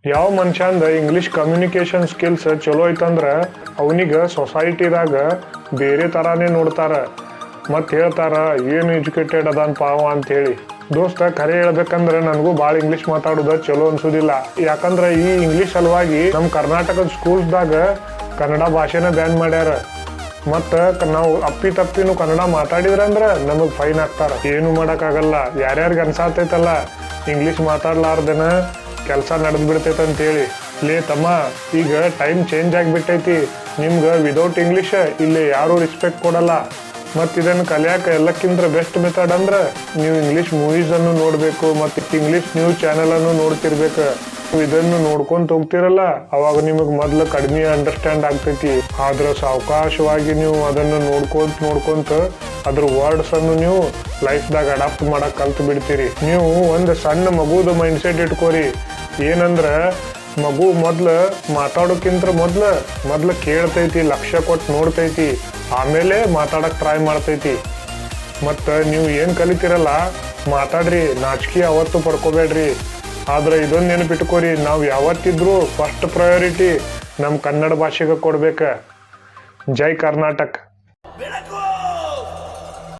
ಯಾವ ಮನುಷ್ಯಂದ English communication skills ಚಲೋ ಐತಂದ್ರ ಅವನಿಗೆ ಸೊಸೈಟಿದಾಗ ಬೇರೆ ಥರಾನೇ ನೋಡ್ತಾರ ಮತ್ತು ಹೇಳ್ತಾರ ಏನು ಎಜುಕೇಟೆಡ್ ಅದಾನ ಪಾವ ಅಂತೇಳಿ. ದೋಸ್ತ ಖರೆ ಹೇಳ್ಬೇಕಂದ್ರೆ ನನಗೂ ಭಾಳ ಇಂಗ್ಲೀಷ್ ಮಾತಾಡೋದು ಚಲೋ ಅನ್ಸೋದಿಲ್ಲ. ಯಾಕಂದ್ರೆ ಈ ಇಂಗ್ಲೀಷ್ ಸಲುವಾಗಿ ನಮ್ಮ ಕರ್ನಾಟಕದ ಸ್ಕೂಲ್ಸ್ದಾಗ ಕನ್ನಡ ಭಾಷೆನ ಬ್ಯಾನ್ ಮಾಡ್ಯಾರ. ಮತ್ತು ನಾವು ಅಪ್ಪಿ ತಪ್ಪಿನೂ ಕನ್ನಡ ಮಾತಾಡಿದ್ರಂದ್ರೆ ನಮಗೆ ಫೈನ್ ಹಾಕ್ತಾರ. ಏನು ಮಾಡೋಕ್ಕಾಗಲ್ಲ. ಯಾರ್ಯಾರಿಗೆ ಅನ್ಸಾತೈತಲ್ಲ ಇಂಗ್ಲೀಷ್ ಮಾತಾಡ್ಲಾರ್ದನ ಕೆಲಸ ನಡೆದು ಬಿಡ್ತೈತೆ ಅಂತೇಳಿ. ಲೇ ತಮ್ಮ, ಈಗ ಟೈಮ್ ಚೇಂಜ್ ಆಗಿಬಿಟ್ಟೈತಿ. ನಿಮ್ಗೆ ವಿದೌಟ್ ಇಂಗ್ಲೀಷ್ ಇಲ್ಲಿ ಯಾರೂ ರೆಸ್ಪೆಕ್ಟ್ ಕೊಡಲ್ಲ. ಮತ್ತು ಇದನ್ನು ಕಲಿಯಾಕೆ ಎಲ್ಲಕ್ಕಿಂತ ಬೆಸ್ಟ್ ಮೆಥಡ್ ಅಂದ್ರೆ ನೀವು ಇಂಗ್ಲೀಷ್ ಮೂವೀಸನ್ನು ನೋಡಬೇಕು ಮತ್ತು ಇಂಗ್ಲೀಷ್ ನ್ಯೂಸ್ ಚಾನಲನ್ನು ನೋಡ್ತಿರ್ಬೇಕು. ಇದನ್ನು ನೋಡ್ಕೊಂತ ಹೋಗ್ತಿರಲ್ಲ ಅವಾಗ ನಿಮಗೆ ಮೊದಲು ಕಡಿಮೆ ಅಂಡರ್ಸ್ಟ್ಯಾಂಡ್ ಆಗ್ತೈತಿ. ಆದ್ರೆ ಸಾವಕಾಶವಾಗಿ ನೀವು ಅದನ್ನು ನೋಡ್ಕೊಂತ ಅದ್ರ ವರ್ಡ್ಸ್ ಅನ್ನು ನೀವು ಲೈಫ್ದಾಗ ಅಡಾಪ್ಟ್ ಮಾಡಕ್ ಕಲ್ತು ಬಿಡ್ತೀರಿ. ನೀವು ಒಂದು ಸಣ್ಣ ಮಗುದ ಮೈಂಡ್ ಸೆಟ್ ಇಟ್ಕೋರಿ. ಏನಂದ್ರೆ ಮಗು ಮೊದ್ಲು ಮಾತಾಡೋಕ್ಕಿಂತ ಮೊದ್ಲು ಕೇಳ್ತೈತಿ, ಲಕ್ಷ್ಯ ಕೊಟ್ಟು ನೋಡ್ತೈತಿ, ಆಮೇಲೆ ಮಾತಾಡಕ್ ಟ್ರೈ ಮಾಡ್ತೈತಿ. ಮತ್ತು ನೀವು ಏನು ಕಲಿತೀರಲ್ಲ ಮಾತಾಡ್ರಿ, ನಾಚಿಕೆ ಯಾವತ್ತೂ ಪಡ್ಕೋಬೇಡ್ರಿ. ಆದ್ರೆ ಇದೊಂದು ನೆನಪಿಟ್ಕೋರಿ, ನಾವು ಯಾವತ್ತಿದ್ರೂ ಫಸ್ಟ್ ಪ್ರಯಾರಿಟಿ ನಮ್ಮ ಕನ್ನಡ ಭಾಷೆಗೆ ಕೊಡ್ಬೇಕು. ಜೈ ಕರ್ನಾಟಕ.